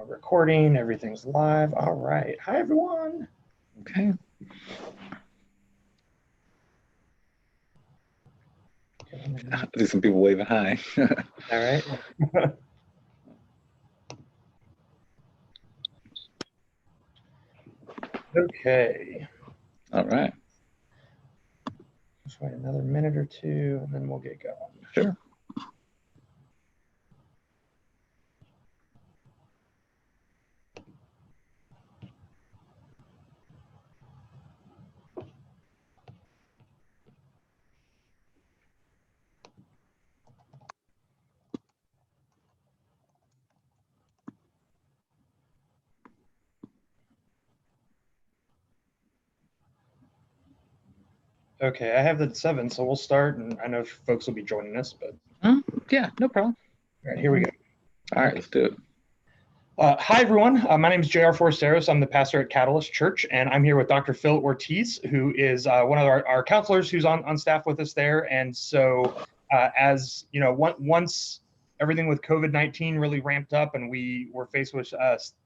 Recording, everything's live. All right. Hi, everyone. Okay. I see some people waving hi. All right. Okay. All right. Just wait another minute or two, and then we'll get going. Sure. Okay, I have the 7, so we'll start, and I know folks will be joining us, but Yeah, no problem. all right, here we go. All right, let's do it. Hi, everyone. My name is J.R. Foresteros. I'm the pastor at Catalyst Church, and I'm here with Dr. Phil Ortiz, who is one of our counselors who's on staff with us there. And so, as you know, once everything with COVID-19 really ramped up and we were faced with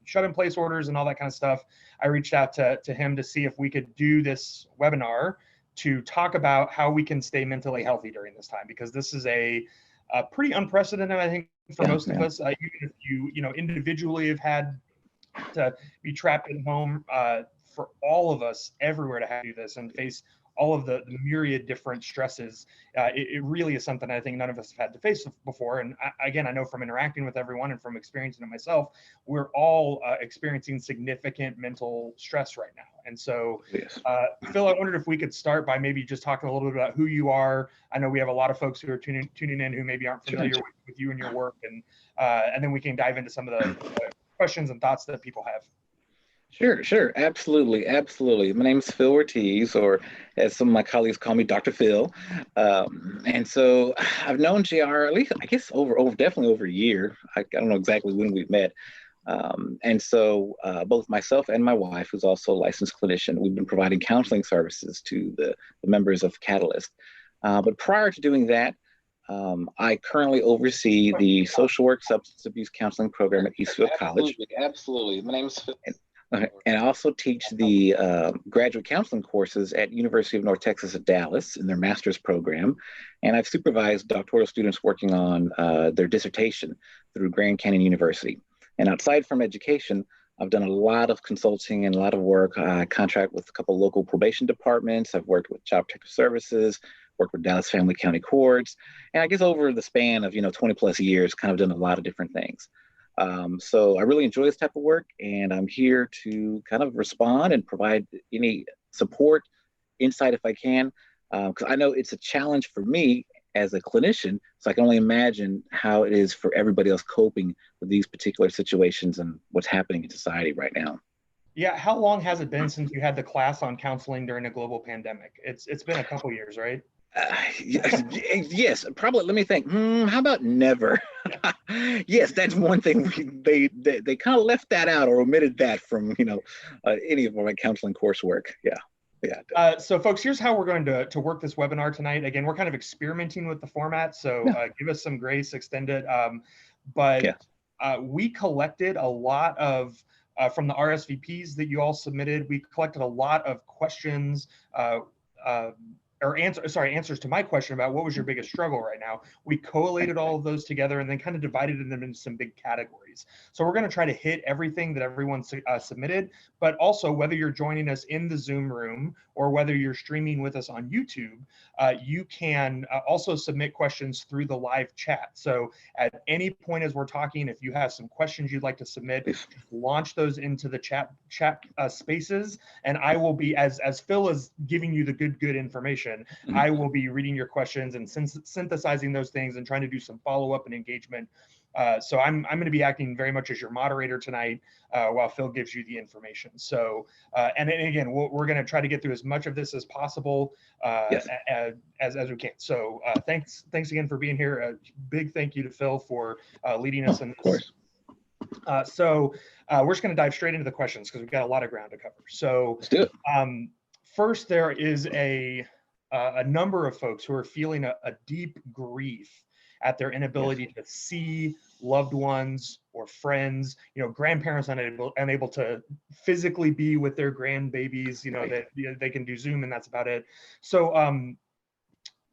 shut-in-place orders and all that kind of stuff, I reached out to him to see if we could do this webinar to talk about how we can stay mentally healthy during this time, because this is a pretty unprecedented, I think, for most of us. Even if you know, individually have had to be trapped at home, for all of us everywhere to have to do this and face all of the myriad different stresses, it really is something I think none of us have had to face before. And again, I know from interacting with everyone and from experiencing it myself, we're all experiencing significant mental stress right now. And so, Phil, I wondered if we could start by maybe just talking a little bit about who you are. I know we have a lot of folks who are tuning in who maybe aren't familiar with you and your work, and then we can dive into some of the questions and thoughts that people have. Sure. Absolutely. My name is Phil Ortiz, or as some of my colleagues call me, Dr. Phil. And so I've known JR at least, I guess, definitely over a year. I don't know exactly when we met. And so both myself and my wife, who's also a licensed clinician, we've been providing counseling services to the members of Catalyst. But prior to doing that, I currently oversee the social work substance abuse counseling program at Eastfield College. Absolutely. My name is Phil. And I also teach the graduate counseling courses at University of North Texas at Dallas in their master's program. And I've supervised doctoral students working on their dissertation through Grand Canyon University. And outside from education, I've done a lot of consulting and a lot of work. I contract with a couple of local probation departments. I've worked with Child Protective Services, worked with Dallas Family County Courts. And I guess over the span of 20 plus years, kind of done a lot of different things. So I really enjoy this type of work, and I'm here to kind of respond and provide any support, insight if I can, because I know it's a challenge for me as a clinician, so I can only imagine how it is for everybody else coping with these particular situations and what's happening in society right now. Yeah, how long has it been since you had the class on counseling during a global pandemic? It's been a couple years, right? Yes, probably. Let me think. How about never? Yes, that's one thing. They kind of left that out or omitted that from any of my counseling coursework. Yeah. So folks, here's how we're going to work this webinar tonight. Again, we're kind of experimenting with the format, so give us some grace, extend it. We collected a lot of from the RSVPs that you all submitted. We collected a lot of questions. Answers to my question about what was your biggest struggle right now. We collated all of those together and then kind of divided them into some big categories. So we're going to try to hit everything that everyone submitted, but also whether you're joining us in the Zoom room or whether you're streaming with us on YouTube, you can also submit questions through the live chat. So at any point as we're talking, if you have some questions you'd like to submit, just launch those into the chat spaces, and I will be, as Phil is giving you the good information, I will be reading your questions and synthesizing those things and trying to do some follow-up and engagement. So I'm going to be acting very much as your moderator tonight while Phil gives you the information. So, and again, we're going to try to get through as much of this as possible as we can. So thanks again for being here. A big thank you to Phil for leading us in this. So we're just going to dive straight into the questions because we've got a lot of ground to cover. So let's do it. First, there is a number of folks who are feeling a deep grief at their inability to see loved ones or friends, grandparents unable to physically be with their grandbabies, that they can do Zoom and that's about it. So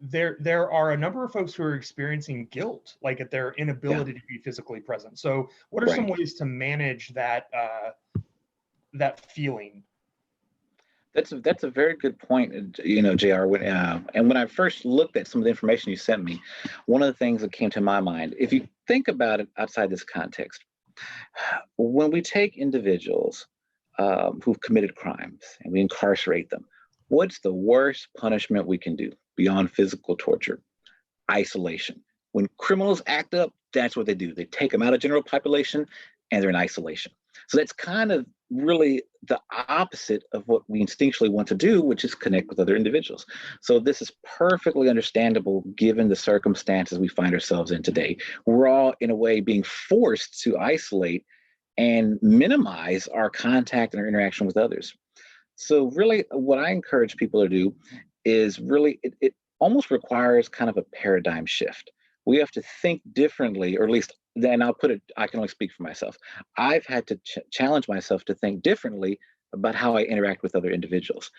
there are a number of folks who are experiencing guilt, like at their inability to be physically present. So what are some ways to manage that that feeling? That's a very good point, JR. And when I first looked at some of the information you sent me, one of the things that came to my mind, if you think about it outside this context, when we take individuals who've committed crimes and we incarcerate them, what's the worst punishment we can do beyond physical torture? Isolation. When criminals act up, that's what they do. They take them out of general population and they're in isolation. So that's kind of really the opposite of what we instinctually want to do, which is connect with other individuals. So this is perfectly understandable given the circumstances we find ourselves in today. We're all, in a way, being forced to isolate and minimize our contact and our interaction with others. So really, what I encourage people to do is really, it almost requires kind of a paradigm shift. We have to think differently, or at least then I can only speak for myself. I've had to challenge myself to think differently about how I interact with other individuals.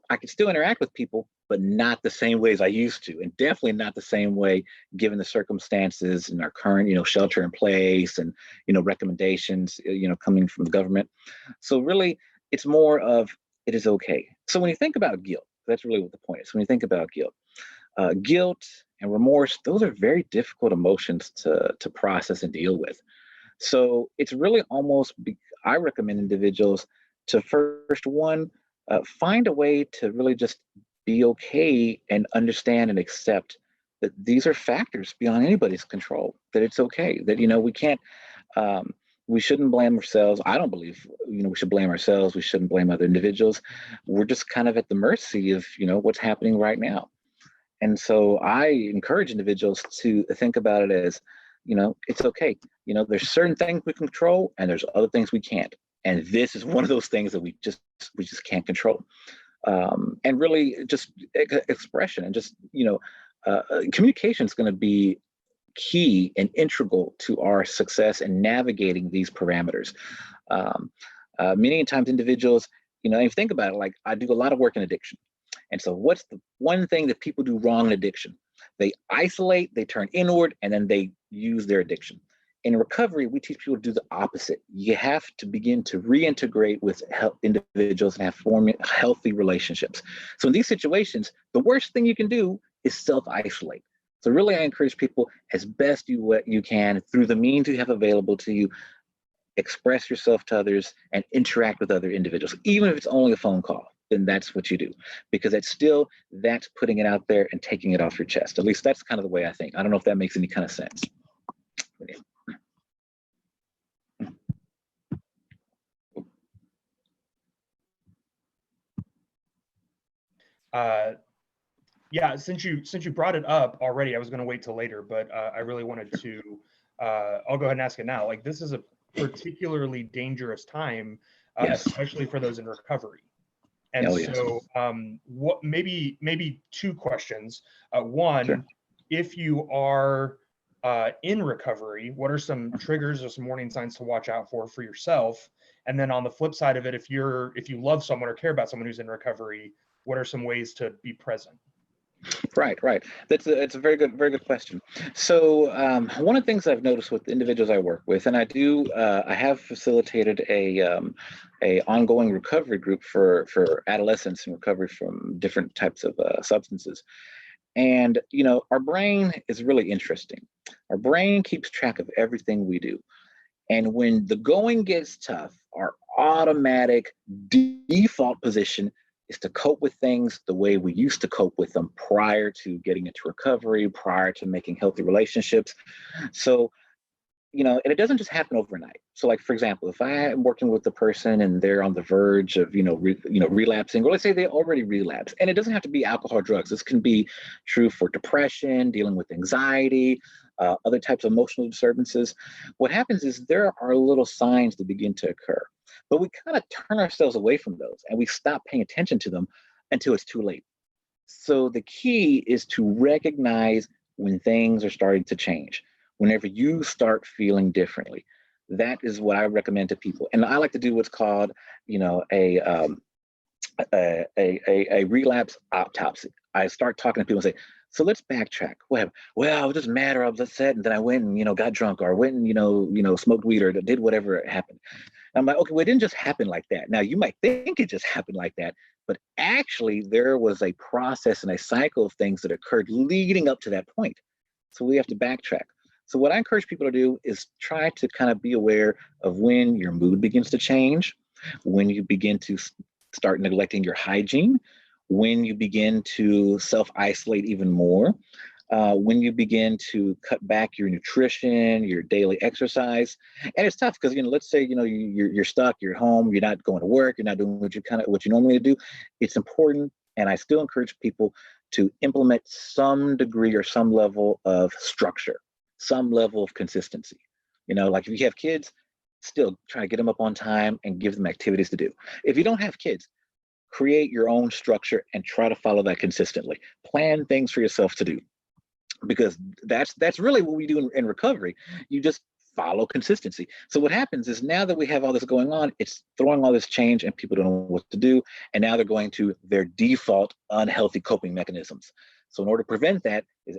I can still interact with people, but not the same way as I used to, and definitely not the same way given the circumstances and our current, shelter in place and, recommendations, coming from the government. So really, it's more of, it is okay. So when you think about guilt, that's really what the point is. When you think about guilt and remorse, those are very difficult emotions to process and deal with. So it's really I recommend individuals to first find a way to really just be okay and understand and accept that these are factors beyond anybody's control, that it's okay, that, we can't, we shouldn't blame ourselves. I don't believe, we should blame ourselves. We shouldn't blame other individuals. We're just kind of at the mercy of, what's happening right now. And so I encourage individuals to think about it as, it's okay. There's certain things we control and there's other things we can't. And this is one of those things that we just can't control. And really just expression and just, communication is going to be key and integral to our success in navigating these parameters. Many times individuals, if you think about it, like I do a lot of work in addiction. And so what's the one thing that people do wrong in addiction? They isolate, they turn inward, and then they use their addiction. In recovery, we teach people to do the opposite. You have to begin to reintegrate with individuals and form healthy relationships. So in these situations, the worst thing you can do is self-isolate. So really, I encourage people as best you can through the means you have available to you, express yourself to others and interact with other individuals, even if it's only a phone call. Then that's what you do, because that's putting it out there and taking it off your chest. At least that's kind of the way I think. I don't know if that makes any kind of sense. Yeah, since you brought it up already, I was going to wait till later, but I really wanted to. I'll go ahead and ask it now. Like, this is a particularly dangerous time, Yes. especially for those in recovery. And what maybe two questions. One, sure. If you are in recovery, what are some triggers or some warning signs to watch out for yourself? And then on the flip side of it, if you love someone or care about someone who's in recovery, what are some ways to be present? Right. It's a very good question. So one of the things I've noticed with individuals I work with, and I have facilitated a ongoing recovery group for adolescents in recovery from different types of substances. And our brain is really interesting. Our brain keeps track of everything we do. And when the going gets tough, our automatic default position is to cope with things the way we used to cope with them prior to getting into recovery, prior to making healthy relationships. So, and it doesn't just happen overnight. So like, for example, if I am working with a person and they're on the verge of, relapsing, or let's say they already relapsed, and it doesn't have to be alcohol or drugs. This can be true for depression, dealing with anxiety, other types of emotional disturbances. What happens is there are little signs that begin to occur, but we kind of turn ourselves away from those and we stop paying attention to them until it's too late. So the key is to recognize when things are starting to change, whenever you start feeling differently. That is what I recommend to people. And I like to do what's called, a relapse autopsy. I start talking to people and say, so let's backtrack. What happened? Well, I was just mad or upset, and then I went and got drunk, or went and smoked weed, or did whatever happened. And I'm like, okay, well, it didn't just happen like that. Now you might think it just happened like that, but actually there was a process and a cycle of things that occurred leading up to that point. So we have to backtrack. So what I encourage people to do is try to kind of be aware of when your mood begins to change, when you begin to start neglecting your hygiene, when you begin to self-isolate even more, when you begin to cut back your nutrition, your daily exercise. And it's tough because let's say you're stuck, you're home, you're not going to work, you're not doing what you normally do. It's important, and I still encourage people to implement some degree or some level of structure, some level of consistency. Like if you have kids, still try to get them up on time and give them activities to do. If you don't have kids, create your own structure and try to follow that consistently. Plan things for yourself to do, because that's really what we do in recovery. You just follow consistency. So what happens is, now that we have all this going on, it's throwing all this change and people don't know what to do. And now they're going to their default unhealthy coping mechanisms. So in order to prevent that is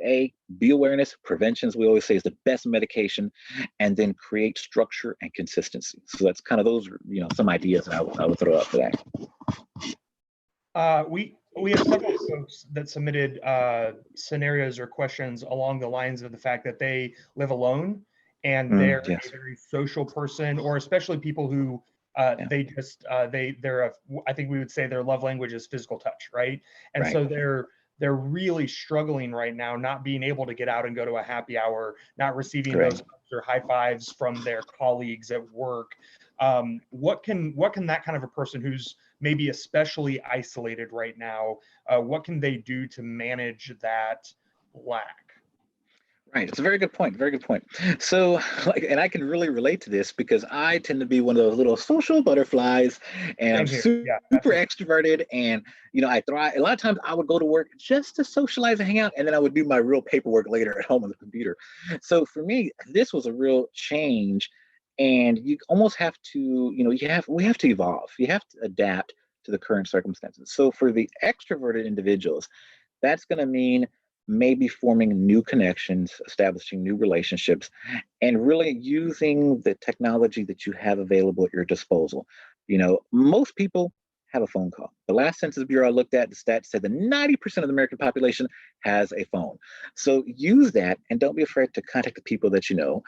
be awareness. Prevention, as we always say, is the best medication, and then create structure and consistency. So that's kind of those, some ideas that I would throw out for that. We have several folks that submitted scenarios or questions along the lines of the fact that they live alone and they're a very social person, or especially people who I think we would say their love language is physical touch, right? And so they're really struggling right now, not being able to get out and go to a happy hour, not receiving those hugs or high fives from their colleagues at work. What can that kind of a person who's maybe especially isolated right now, what can they do to manage that lack? Right. It's a very good point. Very good point. So, and I can really relate to this because I tend to be one of those little social butterflies, and I'm super extroverted. And, I thrive. A lot of times I would go to work just to socialize and hang out, and then I would do my real paperwork later at home on the computer. So for me, this was a real change. And you almost have to, we have to evolve. You have to adapt to the current circumstances. So for the extroverted individuals, that's going to mean maybe forming new connections, establishing new relationships, and really using the technology that you have available at your disposal. Most people have a phone call. The last Census Bureau I looked at, the stats said that 90% of the American population has a phone. So use that, and don't be afraid to contact the people that you know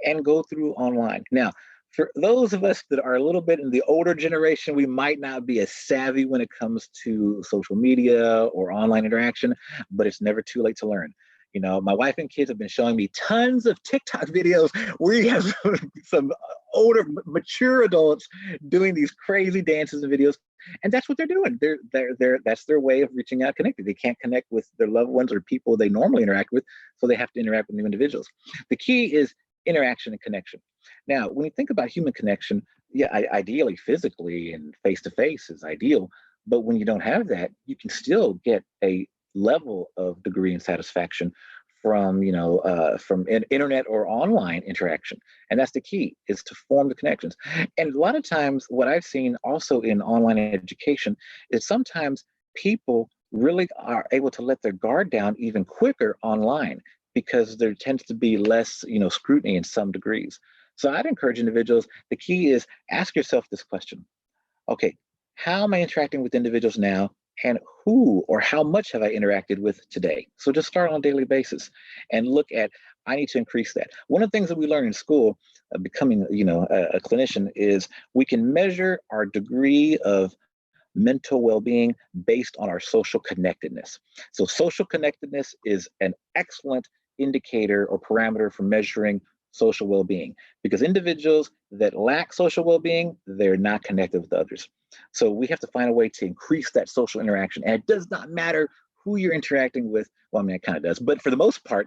and go through online. Now, for those of us that are a little bit in the older generation, we might not be as savvy when it comes to social media or online interaction, but it's never too late to learn. My wife and kids have been showing me tons of TikTok videos where you have some older, mature adults doing these crazy dances and videos. And that's what they're doing. That's their way of reaching out, connecting. They can't connect with their loved ones or people they normally interact with, so they have to interact with new individuals. The key is interaction and connection. Now, when you think about human connection, ideally physically and face-to-face is ideal. But when you don't have that, you can still get a level of degree and satisfaction from internet or online interaction. And that's the key, is to form the connections. And a lot of times what I've seen also in online education is sometimes people really are able to let their guard down even quicker online, because there tends to be less, scrutiny in some degrees. So I'd encourage individuals, the key is ask yourself this question. Okay, how am I interacting with individuals now? And who or how much have I interacted with today? So just start on a daily basis and look at, I need to increase that. One of the things that we learn in school, becoming, a clinician, is we can measure our degree of mental well-being based on our social connectedness. So social connectedness is an excellent indicator or parameter for measuring social well-being, because individuals that lack social well-being, they're not connected with others. So we have to find a way to increase that social interaction. And it does not matter who you're interacting with. Well, I mean, it kind of does, but for the most part,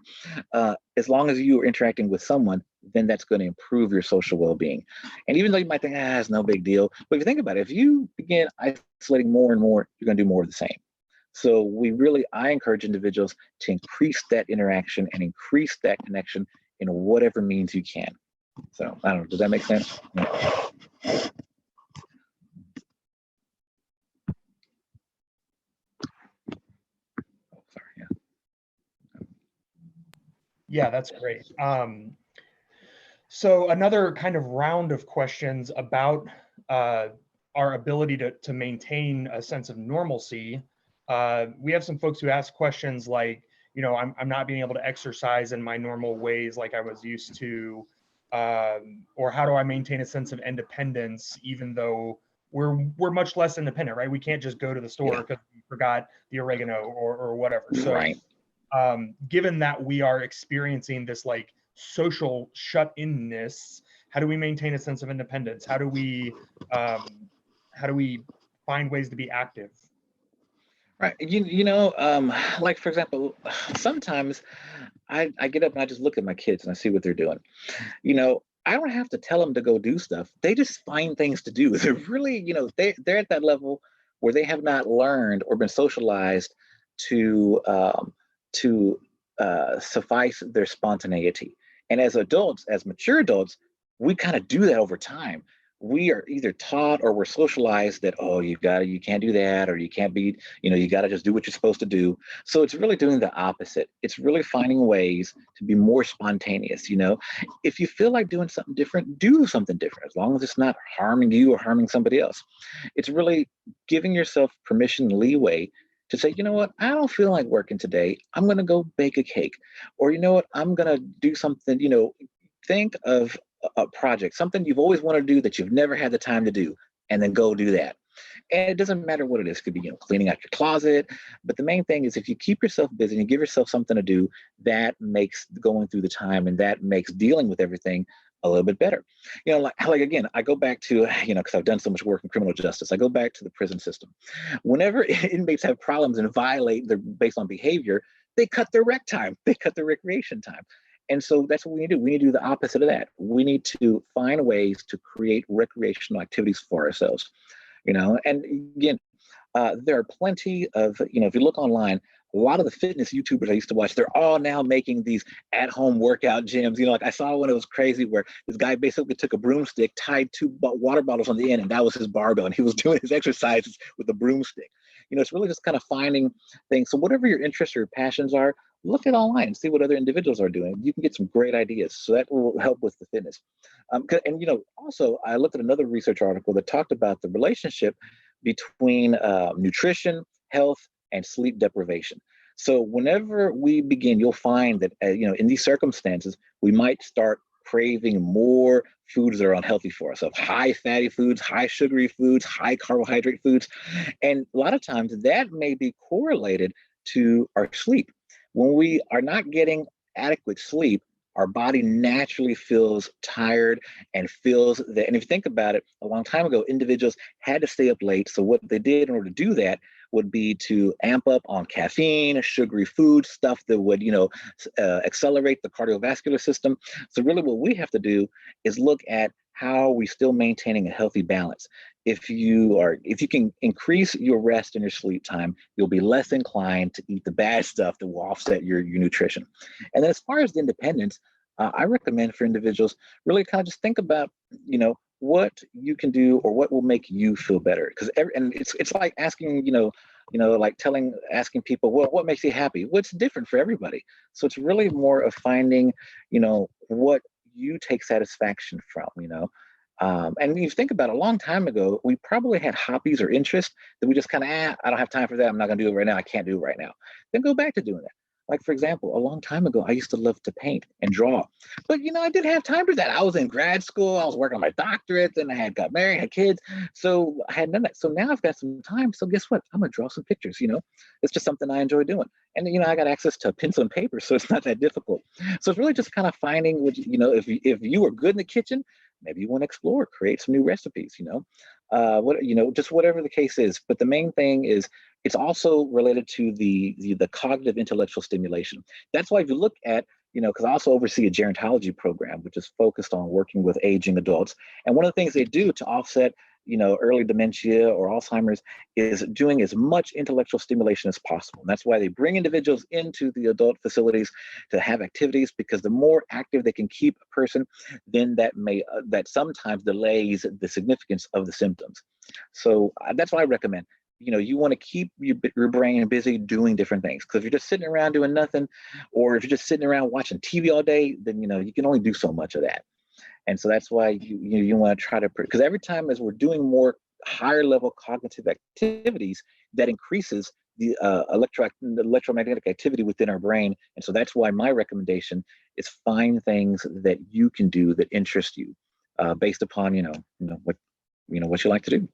as long as you are interacting with someone, then that's going to improve your social well-being. And even though you might think, it's no big deal, but if you think about it, if you begin isolating more and more, you're going to do more of the same. So I encourage individuals to increase that interaction and increase that connection in whatever means you can. So I don't know, does that make sense? Yeah. Yeah, that's great. So another kind of round of questions about our ability to maintain a sense of normalcy. We have some folks who ask questions like, I'm not being able to exercise in my normal ways like I was used to, or how do I maintain a sense of independence even though we're much less independent, right? We can't just go to the store because we forgot the oregano or whatever. So right. Given that we are experiencing this like social shut-inness, how do we maintain a sense of independence? How do we find ways to be active? Right. Like for example, sometimes I get up and I just look at my kids and I see what they're doing. I don't have to tell them to go do stuff. They just find things to do. They're really, they're at that level where they have not learned or been socialized to suffice their spontaneity. And as adults, as mature adults, we kind of do that over time. We are either taught or we're socialized that, oh, you can't do that, or you can't be, you got to just do what you're supposed to do. So it's really doing the opposite. It's really finding ways to be more spontaneous. If you feel like doing something different, do something different, as long as it's not harming you or harming somebody else. It's really giving yourself permission and leeway to say, you know what, I don't feel like working today. I'm going to go bake a cake. Or, you know what, I'm going to do something, think of a project, something you've always wanted to do that you've never had the time to do, and then go do that. And it doesn't matter what it is. It could be, cleaning out your closet. But the main thing is if you keep yourself busy and you give yourself something to do, that makes going through the time and that makes dealing with everything a little bit better. Like again, I go back to, because I've done so much work in criminal justice, I go back to the prison system. Whenever inmates have problems and violate based on behavior, they cut their rec time, they cut their recreation time. And so that's what we need to do. We need to do the opposite of that. We need to find ways to create recreational activities for ourselves. And again, there are plenty of, if you look online, a lot of the fitness YouTubers I used to watch, they're all now making these at-home workout gyms. Like I saw one, it was crazy, where this guy basically took a broomstick, tied two water bottles on the end, and that was his barbell, and he was doing his exercises with a broomstick. It's really just kind of finding things. So whatever your interests or your passions are, look at online and see what other individuals are doing. You can get some great ideas. So that will help with the fitness. And also I looked at another research article that talked about the relationship between nutrition, health, and sleep deprivation. So whenever we begin, you'll find that, in these circumstances, we might start craving more foods that are unhealthy for us, of high fatty foods, high sugary foods, high carbohydrate foods. And a lot of times that may be correlated to our sleep. When we are not getting adequate sleep, our body naturally feels tired and feels that. And if you think about it, a long time ago, individuals had to stay up late. So what they did in order to do that would be to amp up on caffeine, sugary food, stuff that would, accelerate the cardiovascular system. So really what we have to do is look at how are we still maintaining a healthy balance. If you can increase your rest and your sleep time, you'll be less inclined to eat the bad stuff that will offset your nutrition. And then as far as the independence, I recommend for individuals really kind of just think about, what you can do or what will make you feel better. Because and it's like asking, asking people, well, what makes you happy? What's different for everybody? So it's really more of finding, what you take satisfaction from, and you think about it, a long time ago, we probably had hobbies or interests that we just kind of, I don't have time for that. I'm not going to do it right now. I can't do it right now. Then go back to doing that. Like, for example, a long time ago, I used to love to paint and draw, but I didn't have time for that. I was in grad school. I was working on my doctorate, and I had got married, had kids. So I had none of that. So now I've got some time. So guess what? I'm going to draw some pictures, it's just something I enjoy doing. And, I got access to pencil and paper, so it's not that difficult. So it's really just kind of finding what, if you are good in the kitchen, maybe you want to explore, create some new recipes, just whatever the case is. But the main thing is it's also related to the cognitive intellectual stimulation. That's why if you look at, because I also oversee a gerontology program, which is focused on working with aging adults. And one of the things they do to offset early dementia or Alzheimer's, is doing as much intellectual stimulation as possible. And that's why they bring individuals into the adult facilities to have activities, because the more active they can keep a person, then that sometimes delays the significance of the symptoms. So that's what I recommend. You want to keep your brain busy doing different things, because if you're just sitting around doing nothing, or if you're just sitting around watching TV all day, then you can only do so much of that. And so that's why you want to try to, because every time as we're doing more higher level cognitive activities, that increases the electromagnetic activity within our brain. And so that's why my recommendation is find things that you can do that interest you, based upon what you like to do.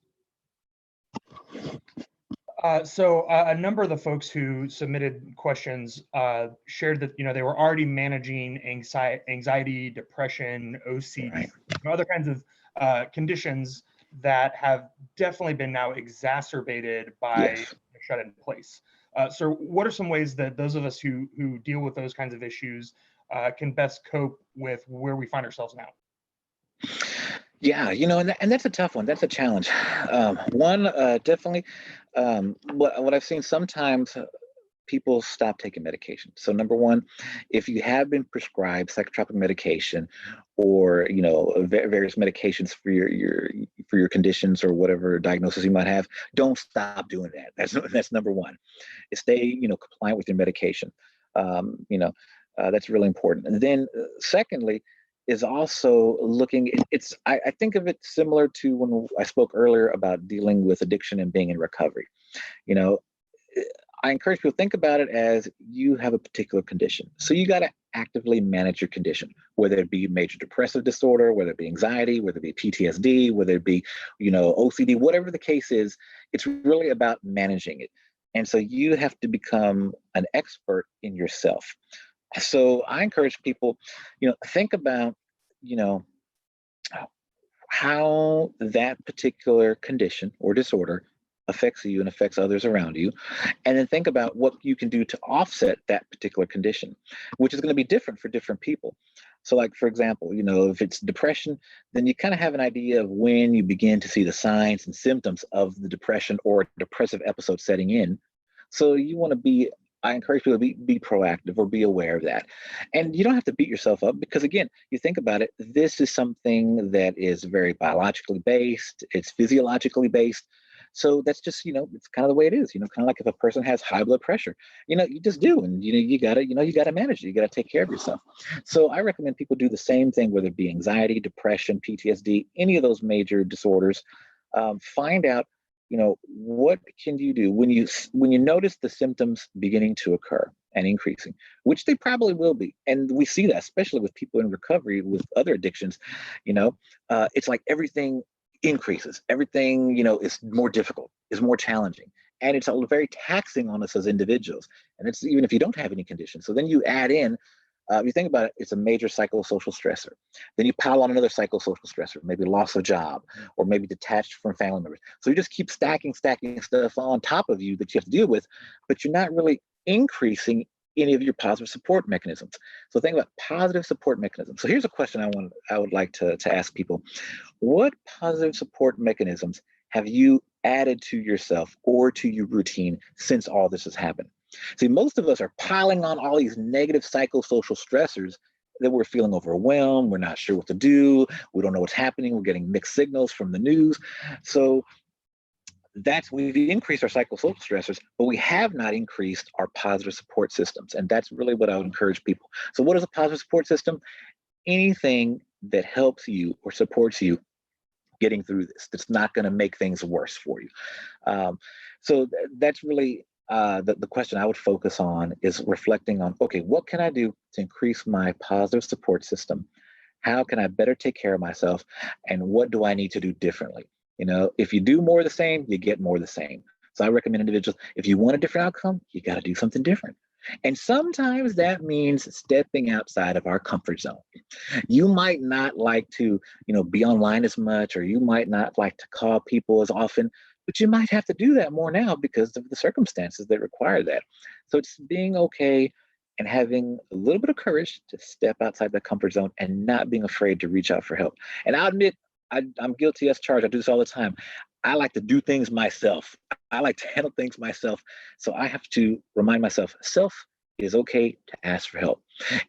So a number of the folks who submitted questions shared that they were already managing anxiety, depression, OCD, Right. Other kinds of conditions that have definitely been now exacerbated by Yes. shut-in place. So what are some ways that those of us who deal with those kinds of issues can best cope with where we find ourselves now? Yeah, and that's a tough one. That's a challenge. One, definitely, what I've seen sometimes, people stop taking medication. So number one, if you have been prescribed psychotropic medication, or various medications for your conditions or whatever diagnosis you might have, don't stop doing that. That's number one. Stay compliant with your medication. That's really important. And then secondly, is also looking, I think of it similar to when I spoke earlier about dealing with addiction and being in recovery. I encourage people to think about it as you have a particular condition. So you got to actively manage your condition, whether it be major depressive disorder, whether it be anxiety, whether it be PTSD, whether it be, OCD, whatever the case is, it's really about managing it. And so you have to become an expert in yourself. So I encourage people, think about, how that particular condition or disorder affects you and affects others around you. And then think about what you can do to offset that particular condition, which is going to be different for different people. So like, for example, if it's depression, then you kind of have an idea of when you begin to see the signs and symptoms of the depression or depressive episode setting in. So I encourage people to be proactive or be aware of that. And you don't have to beat yourself up, because again, you think about it, this is something that is very biologically based, it's physiologically based. So that's just, it's kind of the way it is, kind of like if a person has high blood pressure, you just do. And, you gotta manage it. You gotta take care of yourself. So I recommend people do the same thing, whether it be anxiety, depression, PTSD, any of those major disorders. Find out, what can you do when you notice the symptoms beginning to occur and increasing, which they probably will be. And we see that, especially with people in recovery with other addictions, it's like everything increases. Everything, is more difficult, is more challenging. And it's very taxing on us as individuals. And it's even if you don't have any conditions. So then you add in, you think about it, it's a major psychosocial stressor. Then you pile on another psychosocial stressor, maybe loss of job, or maybe detached from family members. So you just keep stacking stuff on top of you that you have to deal with, but you're not really increasing any of your positive support mechanisms. So think about positive support mechanisms. So here's a question I would like to ask people. What positive support mechanisms have you added to yourself or to your routine since all this has happened? See, most of us are piling on all these negative psychosocial stressors that we're feeling overwhelmed. We're not sure what to do. We don't know what's happening. We're getting mixed signals from the news. So we've increased our psychosocial stressors, but we have not increased our positive support systems. And that's really what I would encourage people. So what is a positive support system? Anything that helps you or supports you getting through this, that's not going to make things worse for you. So that's really the question I would focus on, is reflecting on, okay, what can I do to increase my positive support system? How can I better take care of myself? And what do I need to do differently? If you do more of the same, you get more of the same. So I recommend individuals, if you want a different outcome, you got to do something different. And sometimes that means stepping outside of our comfort zone. You might not like to, be online as much, or you might not like to call people as often, but you might have to do that more now because of the circumstances that require that. So it's being okay and having a little bit of courage to step outside the comfort zone and not being afraid to reach out for help. And I'll admit, I'm guilty as charged. I do this all the time. I like to do things myself. I like to handle things myself. So I have to remind myself, self is okay to ask for help.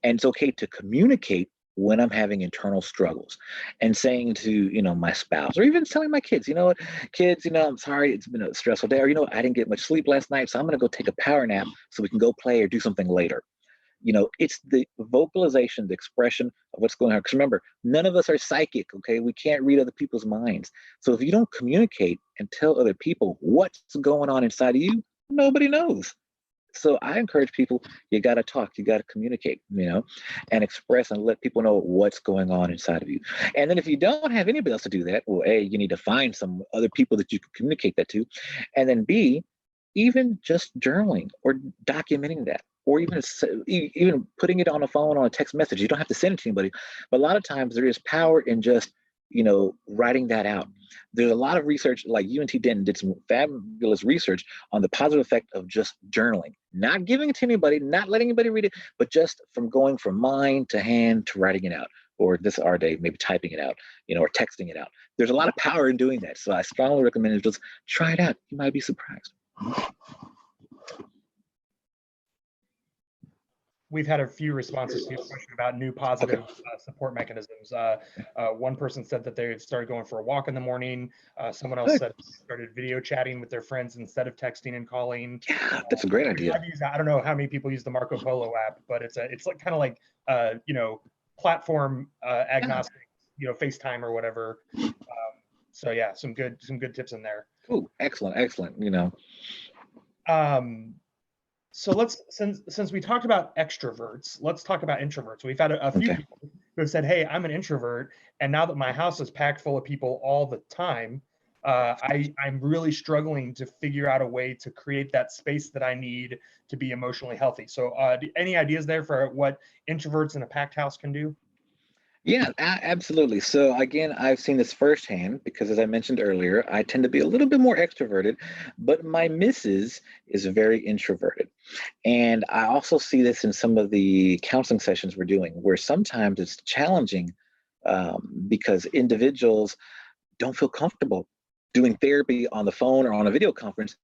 And it's okay to communicate when I'm having internal struggles and saying to, my spouse or even telling my kids, you know what, kids, I'm sorry, it's been a stressful day, or, I didn't get much sleep last night, so I'm going to go take a power nap so we can go play or do something later. It's the vocalization, the expression of what's going on. Because remember, none of us are psychic, okay? We can't read other people's minds. So if you don't communicate and tell other people what's going on inside of you, nobody knows. So I encourage people, you got to talk, you got to communicate, and express and let people know what's going on inside of you. And then if you don't have anybody else to do that, well, A, you need to find some other people that you can communicate that to. And then B, even just journaling or documenting that, or even putting it on a phone, on a text message. You don't have to send it to anybody, but a lot of times there is power in just writing that out. There's a lot of research, like UNT Denton did some fabulous research on the positive effect of just journaling, not giving it to anybody, not letting anybody read it, but just from going from mind to hand to writing it out, or this our day, maybe typing it out, or texting it out. There's a lot of power in doing that. So I strongly recommend it. Just try it out. You might be surprised. We've had a few responses to your question about new positive support mechanisms. One person said that they started going for a walk in the morning. Someone else said they started video chatting with their friends instead of texting and calling. Yeah, that's a great idea. I don't know how many people use the Marco Polo app, but it's like kind of like platform agnostic, FaceTime or whatever. So yeah, some good tips in there. Ooh, excellent. So since we talked about extroverts, let's talk about introverts. We've had a few people who have said, hey, I'm an introvert, and now that my house is packed full of people all the time, I'm really struggling to figure out a way to create that space that I need to be emotionally healthy. So any ideas there for what introverts in a packed house can do? Yeah, absolutely. So again, I've seen this firsthand because, as I mentioned earlier, I tend to be a little bit more extroverted, but my missus is very introverted. And I also see this in some of the counseling sessions we're doing, where sometimes it's challenging because individuals don't feel comfortable doing therapy on the phone or on a video conference.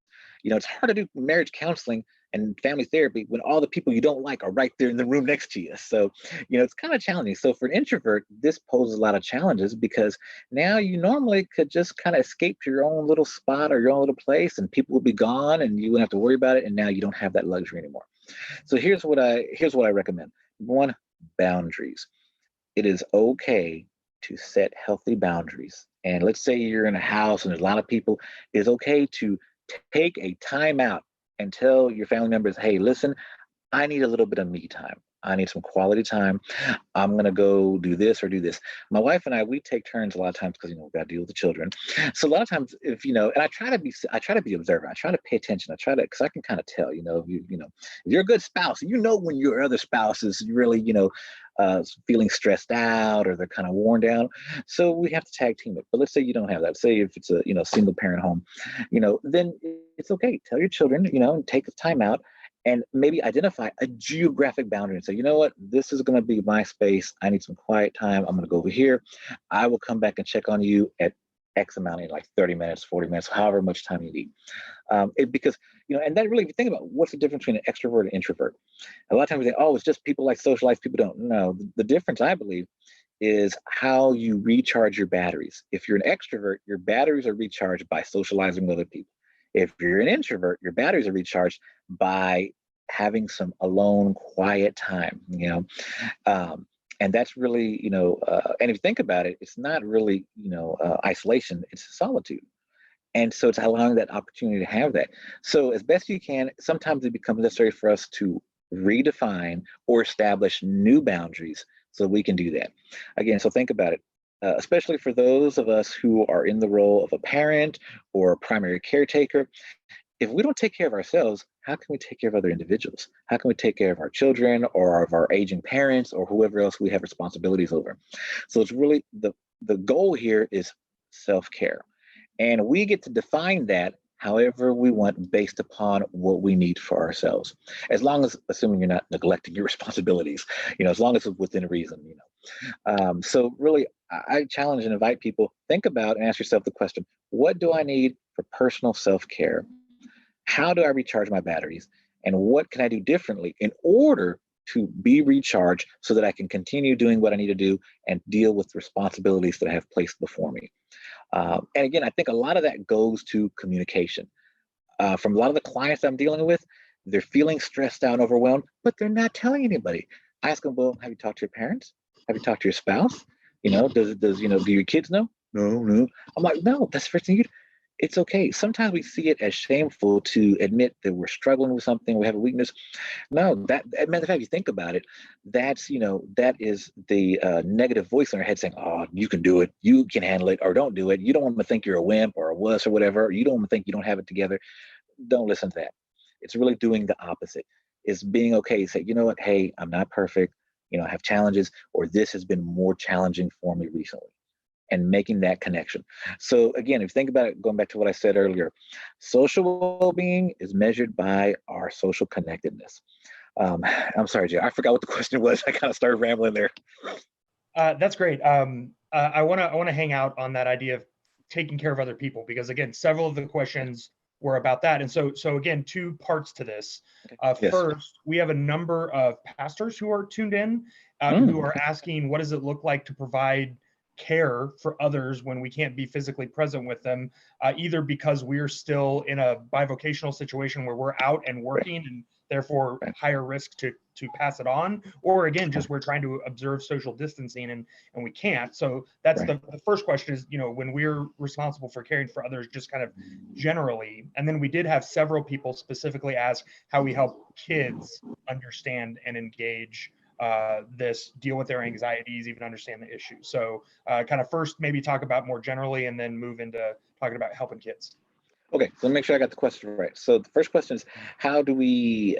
It's hard to do marriage counseling and family therapy when all the people you don't like are right there in the room next to you. So, it's kind of challenging. So for an introvert, this poses a lot of challenges because now you normally could just kind of escape to your own little spot or your own little place and people will be gone and you wouldn't have to worry about it. And now you don't have that luxury anymore. So here's what I recommend. One, boundaries. It is okay to set healthy boundaries. And let's say you're in a house and there's a lot of people, it's okay to take a time out and tell your family members, hey, listen, I need a little bit of me time. I need some quality time. I'm going to go do this or do this. My wife and I, we take turns a lot of times because, we've got to deal with the children. So a lot of times if, and I try to be observant. I try to pay attention. because I can kind of tell, if you're a good spouse, when your other spouse is really, feeling stressed out or they're kind of worn down. So we have to tag team it. But let's say you don't have that. Say if it's a, single parent home, then it's okay. Tell your children, and take the time out and maybe identify a geographic boundary and say, you know what, this is going to be my space. I need some quiet time. I'm going to go over here. I will come back and check on you at X amount in like 30 minutes, 40 minutes, however much time you need. Because, and that really, if you think about what's the difference between an extrovert and introvert, a lot of times we think, oh, it's just people like socialize, people don't. No, the difference, I believe, is how you recharge your batteries. If you're an extrovert, your batteries are recharged by socializing with other people. If you're an introvert, your batteries are recharged by having some alone, quiet time, and that's really, and if you think about it, it's not really, isolation, it's solitude. And so it's allowing that opportunity to have that. So as best you can, sometimes it becomes necessary for us to redefine or establish new boundaries so we can do that. Again, so think about it. Especially for those of us who are in the role of a parent or a primary caretaker, if we don't take care of ourselves, how can we take care of other individuals? How can we take care of our children or of our aging parents or whoever else we have responsibilities over? So it's really the goal here is self-care. And we get to define that however we want based upon what we need for ourselves. As long as, assuming you're not neglecting your responsibilities, as long as it's within reason, So really I challenge and invite people, think about and ask yourself the question, what do I need for personal self-care? How do I recharge my batteries? And what can I do differently in order to be recharged so that I can continue doing what I need to do and deal with responsibilities that I have placed before me? And again, I think a lot of that goes to communication. From a lot of the clients I'm dealing with, they're feeling stressed out, overwhelmed, but they're not telling anybody. I ask them, well, have you talked to your parents? Have you talked to your spouse? Do your kids know? No. I'm like, no, that's the first thing you do. It's okay. Sometimes we see it as shameful to admit that we're struggling with something, we have a weakness. No, that matter of fact, if you think about it, that is the negative voice in our head saying, "Oh, you can do it, you can handle it, or don't do it. You don't want them to think you're a wimp or a wuss or whatever. You don't want to think you don't have it together." Don't listen to that. It's really doing the opposite. It's being okay. Say, you know what? Hey, I'm not perfect. I have challenges, or this has been more challenging for me recently, and making that connection. So again, if you think about it, going back to what I said earlier, social well-being is measured by our social connectedness. I'm sorry, Jay, I forgot what the question was. I kind of started rambling there. That's great. I want to hang out on that idea of taking care of other people, because again, several of the questions were about that. And so again, two parts to this. Yes. First, we have a number of pastors who are tuned in, who are asking, what does it look like to provide care for others when we can't be physically present with them, either because we're still in a bivocational situation where we're out and working and therefore higher risk to pass it on, or again, just we're trying to observe social distancing and we can't. So that's the first question is, when we're responsible for caring for others, just kind of generally. And then we did have several people specifically ask how we help kids understand and engage this, deal with their anxieties, even understand the issue. So kind of first maybe talk about more generally and then move into talking about helping kids. Okay, so let me make sure I got the question right. So the first question is, how do we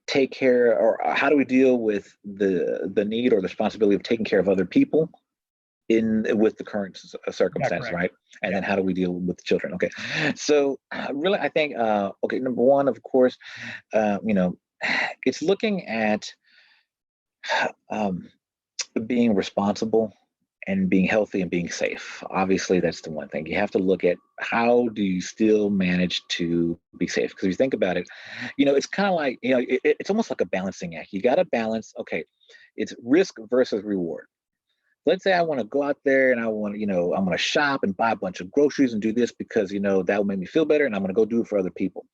take care, or how do we deal with the need or the responsibility of taking care of other people with the current circumstances, right? And then how do we deal with children? Okay, so really, I think number one, of course, it's looking at being responsible and being healthy and being safe. Obviously, that's the one thing. You have to look at how do you still manage to be safe? Because if you think about it, it's kind of like, it's almost like a balancing act. You got to balance, okay, it's risk versus reward. Let's say I want to go out there and I want, I'm going to shop and buy a bunch of groceries and do this because, that will make me feel better, and I'm going to go do it for other people.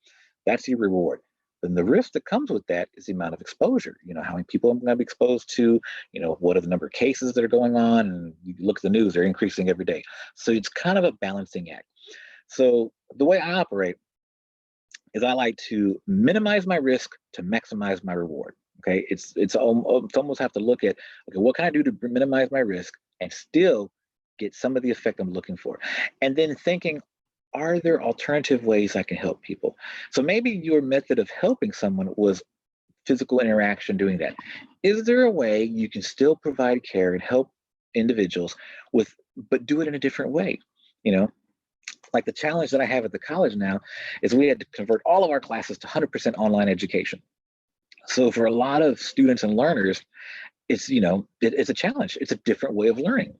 That's your reward. Then the risk that comes with that is the amount of exposure. How many people I'm going to be exposed to, what are the number of cases that are going on, and you look at the news, they're increasing every day. So it's kind of a balancing act. So the way I operate is I like to minimize my risk to maximize my reward. Okay, it's almost have to look at, okay, what can I do to minimize my risk and still get some of the effect I'm looking for? And then thinking, are there alternative ways I can help people? So maybe your method of helping someone was physical interaction, doing that. Is there a way you can still provide care and help individuals but do it in a different way? Like the challenge that I have at the college now is we had to convert all of our classes to 100% online education. So for a lot of students and learners, it's a challenge. It's a different way of learning.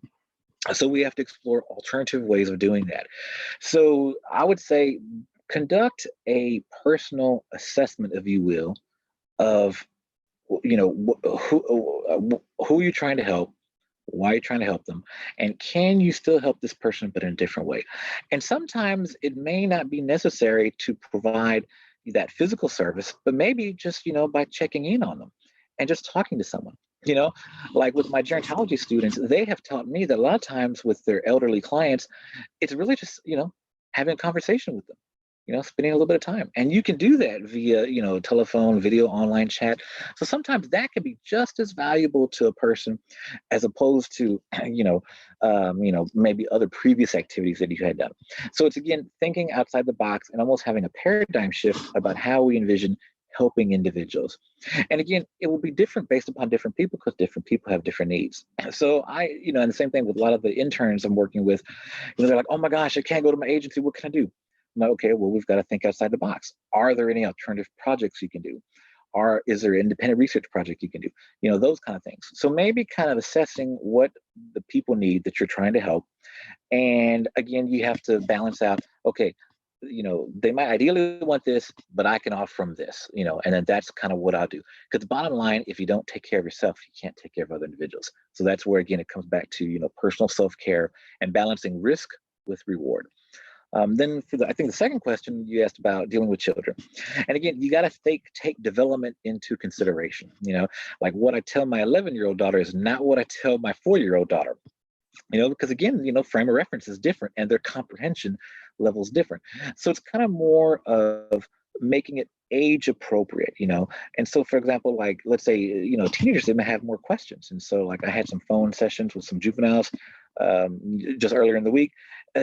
So we have to explore alternative ways of doing that. So I would say conduct a personal assessment, if you will, of who you're trying to help, why you're trying to help them, and can you still help this person but in a different way? And sometimes it may not be necessary to provide that physical service, but maybe just by checking in on them and just talking to someone. Like with my gerontology students, they have taught me that a lot of times with their elderly clients, it's really just, having a conversation with them, spending a little bit of time. And you can do that via, telephone, video, online chat. So sometimes that can be just as valuable to a person as opposed to, maybe other previous activities that you had done. So it's, again, thinking outside the box and almost having a paradigm shift about how we envision helping individuals. And again, it will be different based upon different people because different people have different needs. So and the same thing with a lot of the interns I'm working with, they're like, oh my gosh, I can't go to my agency. What can I do? I'm like, okay, well, we've got to think outside the box. Are there any alternative projects you can do? is there an independent research project you can do? Those kind of things. So maybe kind of assessing what the people need that you're trying to help. And again, you have to balance out, okay, they might ideally want this, but I can offer them this, and then that's kind of what I'll do. Because the bottom line, if you don't take care of yourself, you can't take care of other individuals. So that's where, again, it comes back to, personal self-care and balancing risk with reward. Then I think the second question you asked about dealing with children. And again, you got to take development into consideration. Like what I tell my 11-year-old daughter is not what I tell my 4-year-old daughter. Because again, frame of reference is different and their comprehension level is different. So it's kind of more of making it age appropriate, And so, for example, like, let's say, teenagers, they may have more questions. And so, like, I had some phone sessions with some juveniles just earlier in the week.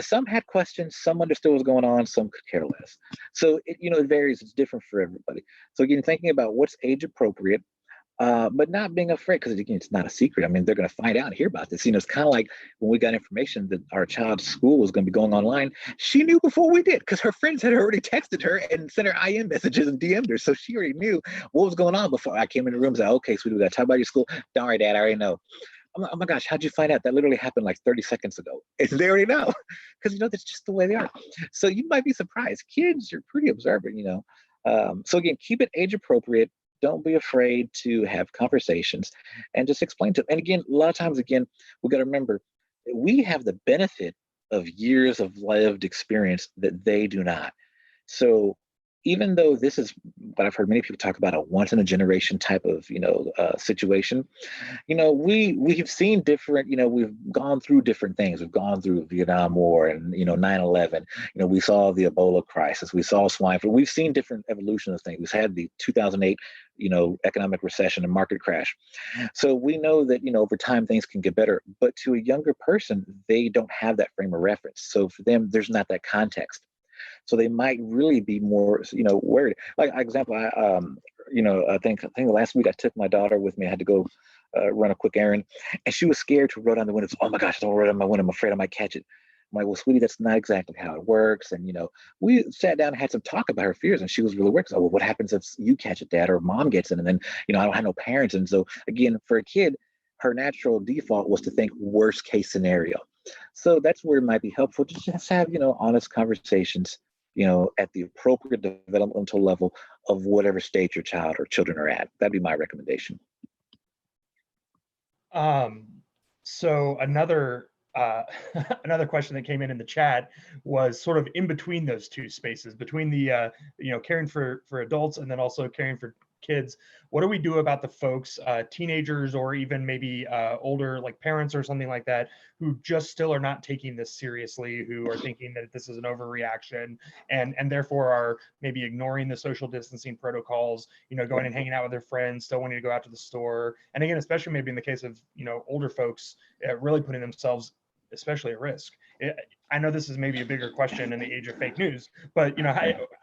Some had questions, some understood what's going on, some could care less. So, it varies. It's different for everybody. So again, thinking about what's age appropriate, but not being afraid, because again, it's not a secret. I mean, they're going to find out and hear about this. It's kind of like when we got information that our child's school was going to be going online. She knew before we did, because her friends had already texted her and sent her IM messages and DM'd her. So she already knew what was going on before I came in the room and said, okay, so we got to talk about your school. Don't worry, Dad, I already know. I'm like, oh my gosh, how'd you find out? That literally happened like 30 seconds ago. And they already know, because, that's just the way they are. So you might be surprised. Kids are pretty observant, So again, keep it age appropriate. Don't be afraid to have conversations and just explain to them. And again, a lot of times, again, we got to remember, we have the benefit of years of lived experience that they do not. So even though this is what I've heard many people talk about, a once in a generation type of, situation, we've seen different, we've gone through different things. We've gone through Vietnam War and, 9/11, we saw the Ebola crisis, we saw swine flu. We've seen different evolution of things. We've had the 2008, economic recession and market crash. So we know that, over time things can get better, but to a younger person, they don't have that frame of reference. So for them, there's not that context. So they might really be more, worried. Like example, I think last week I took my daughter with me. I had to go run a quick errand, and she was scared to roll down the window. Oh my gosh, don't roll down my window. I'm afraid I might catch it. I'm like, well, sweetie, that's not exactly how it works. And we sat down and had some talk about her fears, and she was really worried. So, well, what happens if you catch it, Dad, or Mom gets it, and then I don't have no parents? And so again, for a kid, her natural default was to think worst case scenario. So that's where it might be helpful to just have honest conversations, at the appropriate developmental level of whatever stage your child or children are at. That'd be my recommendation. So another another question that came in the chat was sort of in between those two spaces, between the caring for adults and then also caring for kids. What do we do about the folks, teenagers, or even maybe older, like parents or something like that, who just still are not taking this seriously, who are thinking that this is an overreaction and therefore are maybe ignoring the social distancing protocols, going and hanging out with their friends, still wanting to go out to the store. And again, especially maybe in the case of, older folks, really putting themselves especially at risk. I know this is maybe a bigger question in the age of fake news, but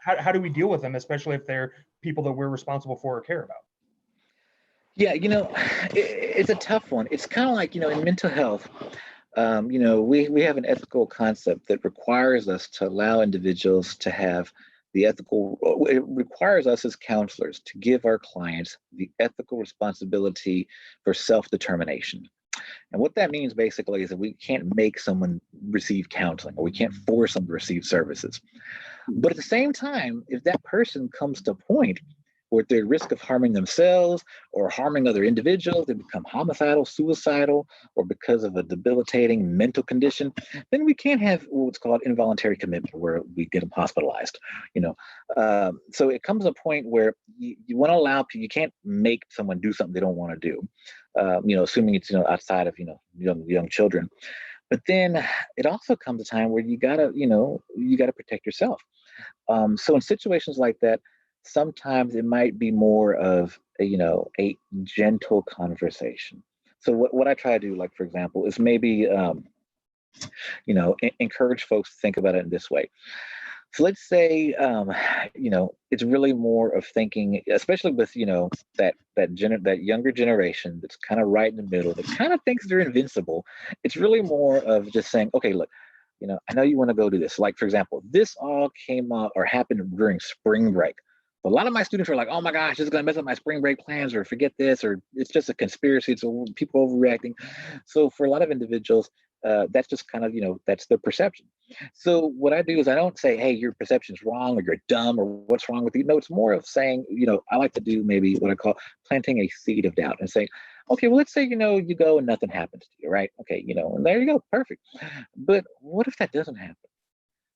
how do we deal with them, especially if they're people that we're responsible for or care about? Yeah, it's a tough one. It's kind of like, in mental health, we have an ethical concept that requires us to allow individuals to have it requires us as counselors to give our clients the ethical responsibility for self-determination. And what that means basically is that we can't make someone receive counseling, or we can't force them to receive services. But at the same time, if that person comes to a point where they're at risk of harming themselves or harming other individuals, they become homicidal, suicidal, or because of a debilitating mental condition, then we can't have what's called involuntary commitment, where we get them hospitalized. So it comes a point where you want to allow people. You can't make someone do something they don't want to do. Assuming it's outside of young children. But then it also comes a time where you gotta protect yourself. So in situations like that, sometimes it might be more of a gentle conversation. So what I try to do, like for example, is maybe encourage folks to think about it in this way. So let's say it's really more of thinking, especially with that younger generation that's kind of right in the middle, that kind of thinks they're invincible. It's really more of just saying, okay, look, I know you want to go do this. Like for example, this all came out or happened during spring break. A lot of my students are like, oh my gosh, this is going to mess up my spring break plans, or forget this, or it's just a conspiracy. It's people overreacting. So for a lot of individuals, that's just kind of, that's their perception. So what I do is I don't say, hey, your perception's wrong, or you're dumb, or what's wrong with you. No, it's more of saying, I like to do maybe what I call planting a seed of doubt and saying, okay, well, let's say, you go and nothing happens to you, right? Okay, and there you go, perfect. But what if that doesn't happen?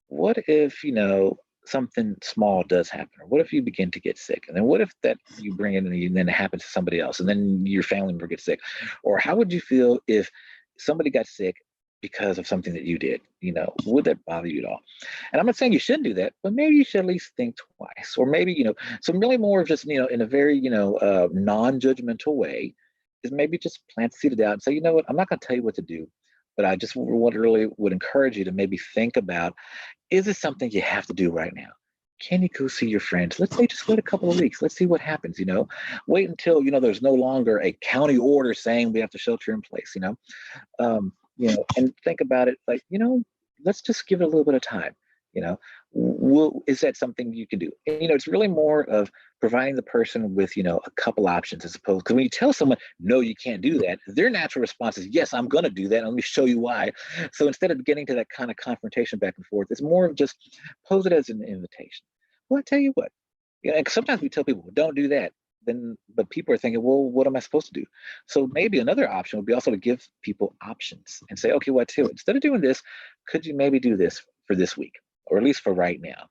What if, something small does happen? Or what if you begin to get sick? And then what if that you bring it in and then it happens to somebody else and then your family member gets sick? Or how would you feel if somebody got sick because of something that you did? Would that bother you at all? And I'm not saying you shouldn't do that, but maybe you should at least think twice. Or maybe, some really more of just, in a very, non-judgmental way, is maybe just plant the seed of doubt and say, you know what, I'm not going to tell you what to do, but I just really would encourage you to maybe think about, is it something you have to do right now? Can you go see your friends? Let's say just wait a couple of weeks. Let's see what happens, Wait until, there's no longer a county order saying we have to shelter in place, and think about it like, let's just give it a little bit of time, is that something you can do? And, it's really more of providing the person with, a couple options as opposed, because when you tell someone, no, you can't do that, their natural response is, yes, I'm going to do that. And let me show you why. So instead of getting to that kind of confrontation back and forth, it's more of just pose it as an invitation. Well, I tell you what, and sometimes we tell people, well, don't do that. But people are thinking, well, what am I supposed to do? So maybe another option would be also to give people options and say, okay, well, too, instead of doing this, could you maybe do this for this week? Or at least for right now.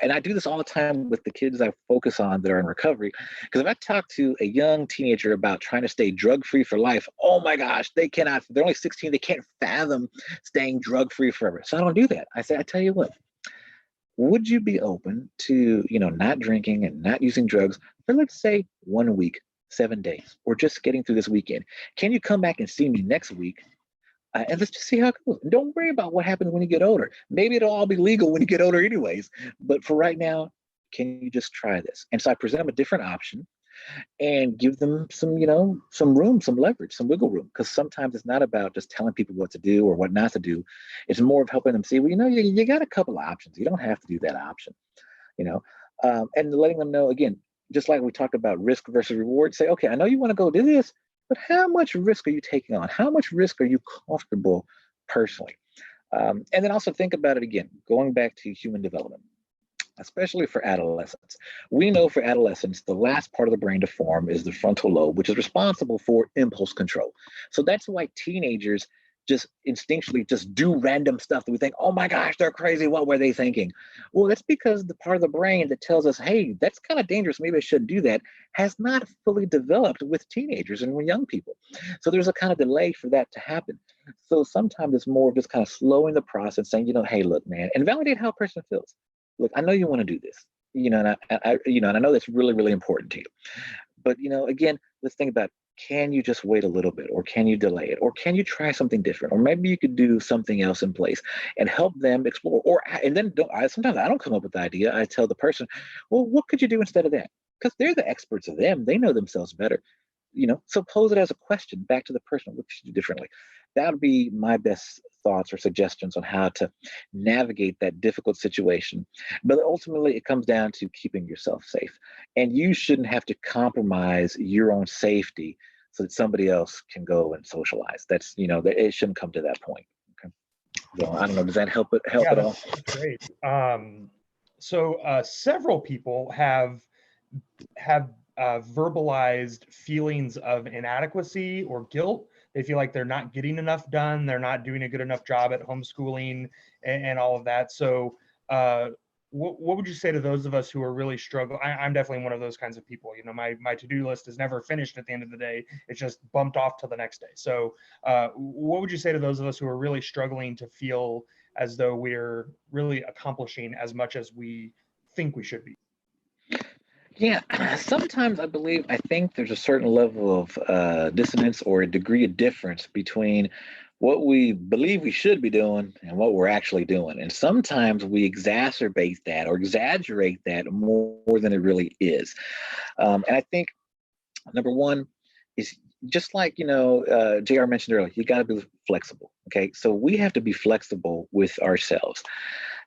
And I do this all the time with the kids I focus on that are in recovery. Because if I talk to a young teenager about trying to stay drug-free for life, oh my gosh, they're only 16, they can't fathom staying drug-free forever. So I don't do that. I say, I tell you what, would you be open to, not drinking and not using drugs for, let's say, 1 week, 7 days, or just getting through this weekend? Can you come back and see me next week? And let's just see how it goes. And don't worry about what happens when you get older. Maybe it'll all be legal when you get older anyways. But for right now, can you just try this? And so I present them a different option and give them some, some room, some leverage, some wiggle room. Because sometimes it's not about just telling people what to do or what not to do. It's more of helping them see, well, you got a couple of options. You don't have to do that option, and letting them know, again, just like we talked about risk versus reward, say, okay, I know you want to go do this, but how much risk are you taking on? How much risk are you comfortable personally? And then also think about it again, going back to human development, especially for adolescents. We know for adolescents, the last part of the brain to form is the frontal lobe, which is responsible for impulse control. So that's why teenagers just instinctually just do random stuff that we think, oh my gosh, they're crazy. What were they thinking? Well, that's because the part of the brain that tells us, hey, that's kind of dangerous, maybe I shouldn't do that, has not fully developed with teenagers and with young people. So there's a kind of delay for that to happen. So sometimes it's more of just kind of slowing the process, saying, hey, look, man, and validate how a person feels. Look, I know you want to do this, and I know that's really, really important to you. But, again, let's think about, can you just wait a little bit, or can you delay it, or can you try something different, or maybe you could do something else in place and help them explore. And then sometimes I don't come up with the idea. I tell the person, well, what could you do instead of that? Because they're the experts of them. They know themselves better. So pose it as a question back to the person. What should you do differently? That would be my best thoughts or suggestions on how to navigate that difficult situation. But ultimately, it comes down to keeping yourself safe. And you shouldn't have to compromise your own safety so that somebody else can go and socialize. That's, it shouldn't come to that point. Okay. So I don't know, does that help at all? That's great. So several people have verbalized feelings of inadequacy or guilt. They feel like they're not getting enough done. They're not doing a good enough job at homeschooling and all of that. So what would you say to those of us who are really struggling? I'm definitely one of those kinds of people. My to-do list is never finished at the end of the day. It's just bumped off to the next day. So what would you say to those of us who are really struggling to feel as though we're really accomplishing as much as we think we should be? Yeah, sometimes I think there's a certain level of dissonance or a degree of difference between what we believe we should be doing and what we're actually doing. And sometimes we exacerbate that or exaggerate that more than it really is. And I think number one is just like, JR mentioned earlier, you got to be flexible. Okay. So we have to be flexible with ourselves,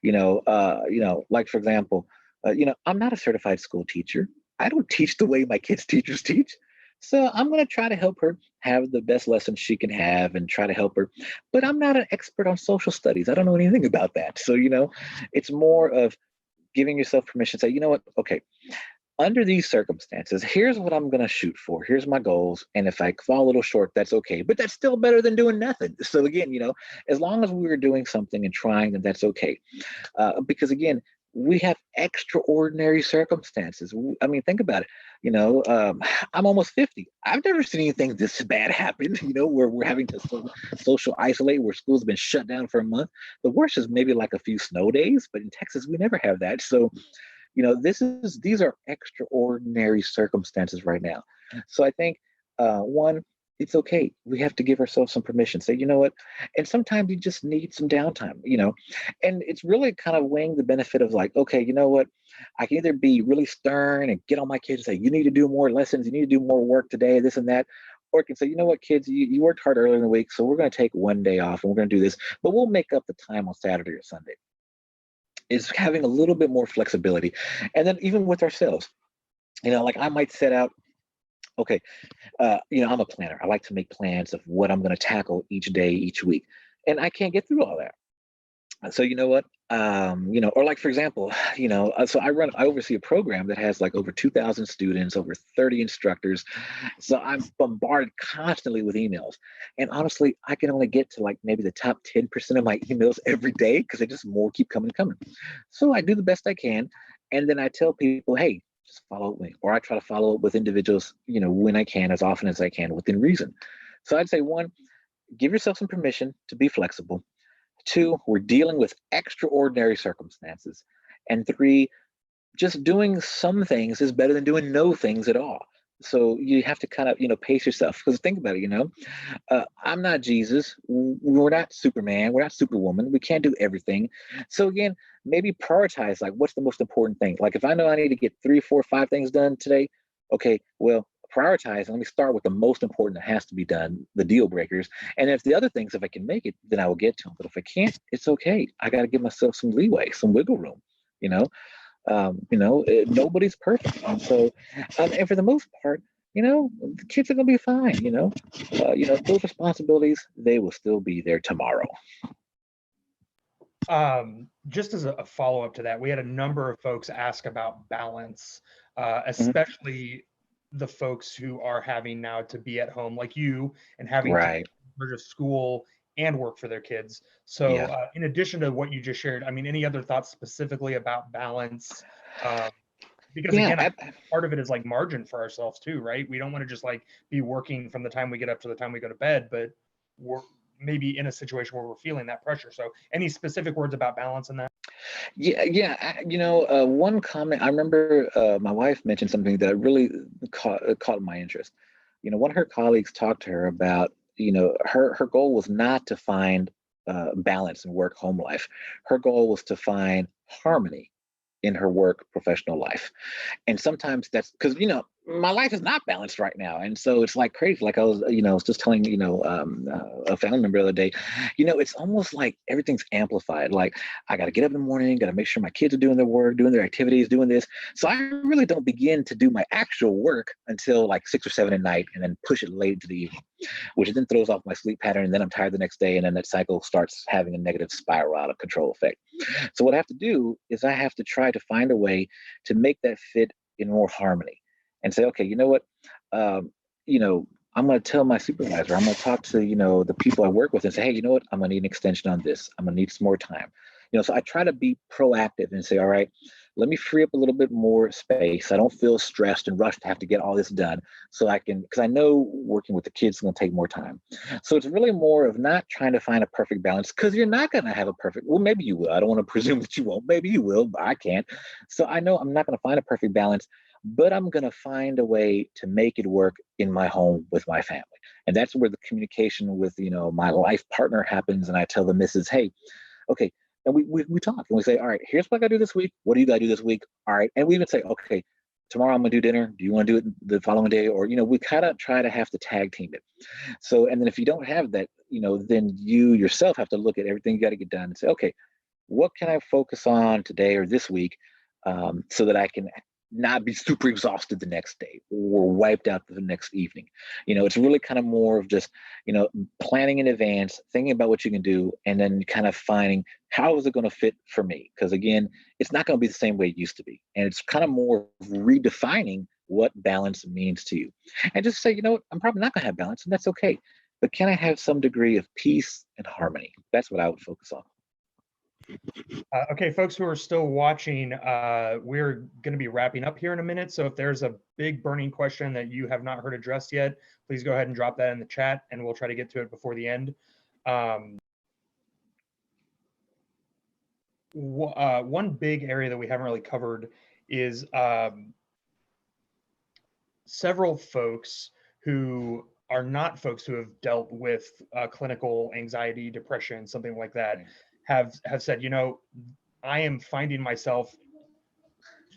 like, for example, I'm not a certified school teacher. I don't teach the way my kids' teachers teach. So I'm going to try to help her have the best lessons she can have and try to help her. But I'm not an expert on social studies. I don't know anything about that. So, it's more of giving yourself permission to say, you know what? Okay, under these circumstances, here's what I'm going to shoot for. Here's my goals. And if I fall a little short, that's okay. But that's still better than doing nothing. So again, as long as we were doing something and trying, then that's okay. Because again, we have extraordinary circumstances. I mean, think about it. I'm almost 50. I've never seen anything this bad happen, where we're having to social isolate, where school's been shut down for a month. The worst is maybe like a few snow days, but in Texas, we never have that. So, these are extraordinary circumstances right now. So I think, one, it's okay. We have to give ourselves some permission. Say, you know what? And sometimes you just need some downtime, and it's really kind of weighing the benefit of like, okay, you know what? I can either be really stern and get on my kids and say, you need to do more lessons, you need to do more work today, this and that. Or I can say, you know what, kids, you worked hard earlier in the week, so we're going to take one day off and we're going to do this, but we'll make up the time on Saturday or Sunday. Is having a little bit more flexibility. And then even with ourselves, like I might set out, okay, I'm a planner. I like to make plans of what I'm going to tackle each day, each week. And I can't get through all that. So you know what? Or like for example, so I oversee a program that has like over 2,000 students, over 30 instructors. So I'm bombarded constantly with emails. And honestly, I can only get to like maybe the top 10% of my emails every day because they just more keep coming and coming. So I do the best I can. And then I tell people, hey, just follow up with me. Or I try to follow up with individuals, when I can, as often as I can, within reason. So I'd say one, give yourself some permission to be flexible. Two, we're dealing with extraordinary circumstances. And three, just doing some things is better than doing no things at all. So you have to kind of, pace yourself. Because think about it, I'm not Jesus. We're not Superman. We're not Superwoman. We can't do everything. So again, maybe prioritize like what's the most important thing. Like if I know I need to get 3, 4, 5 things done today, okay, well, prioritize and let me start with the most important that has to be done, the deal breakers. And if the other things, if I can make it, then I will get to them. But if I can't, it's okay. I got to give myself some leeway, some wiggle room, nobody's perfect. And so, and for the most part, the kids are going to be fine, those responsibilities, they will still be there tomorrow. Just as a follow-up to that, we had a number of folks ask about balance, especially the folks who are having now to be at home like you and having to merge school and work for their kids. So in addition to what you just shared, I mean, any other thoughts specifically about balance? Because again, part of it is like margin for ourselves too, right? We don't want to just like be working from the time we get up to the time we go to bed, but we're maybe in a situation where we're feeling that pressure. So any specific words about balance in that? One comment, I remember my wife mentioned something that really caught my interest. One of her colleagues talked to her about, her goal was not to find balance in work home life. Her goal was to find harmony in her work professional life. And sometimes that's because my life is not balanced right now, and so it's like crazy. Like I was just telling a family member the other day, it's almost like everything's amplified. Like I got to get up in the morning, got to make sure my kids are doing their work, doing their activities, doing this. So I really don't begin to do my actual work until like 6 or 7 at night, and then push it late into the evening, which then throws off my sleep pattern, and then I'm tired the next day, and then that cycle starts having a negative spiral out of control effect. So what I have to do is I have to try to find a way to make that fit in more harmony. And say, okay, you know what? I'm going to tell my supervisor, I'm going to talk to, the people I work with and say, hey, you know what? I'm going to need an extension on this. I'm going to need some more time. So I try to be proactive and say, all right, let me free up a little bit more space. I don't feel stressed and rushed to have to get all this done. So I can, because I know working with the kids is going to take more time. So it's really more of not trying to find a perfect balance, because you're not going to have a perfect, well, maybe you will. I don't want to presume that you won't. Maybe you will, but I can't. So I know I'm not going to find a perfect balance, but I'm going to find a way to make it work in my home with my family. And that's where the communication with, my life partner happens. And I tell the missus, hey, okay. And we talk and we say, all right, here's what I got to do this week. What do you got to do this week? All right. And we even say, okay, tomorrow I'm going to do dinner. Do you want to do it the following day? Or, we kind of try to have to tag team it. So, and then if you don't have that, then you yourself have to look at everything you got to get done and say, okay, what can I focus on today or this week so that I can not be super exhausted the next day or wiped out the next evening. It's really kind of more of just, planning in advance, thinking about what you can do, and then kind of finding how is it going to fit for me? Because again, it's not going to be the same way it used to be. And it's kind of more redefining what balance means to you. And just say, I'm probably not going to have balance, and that's okay. But can I have some degree of peace and harmony? That's what I would focus on. Okay, folks who are still watching, we're going to be wrapping up here in a minute. So if there's a big burning question that you have not heard addressed yet, please go ahead and drop that in the chat, and we'll try to get to it before the end. One big area that we haven't really covered is several folks who are not folks who have dealt with clinical anxiety, depression, something like that, have said, I am finding myself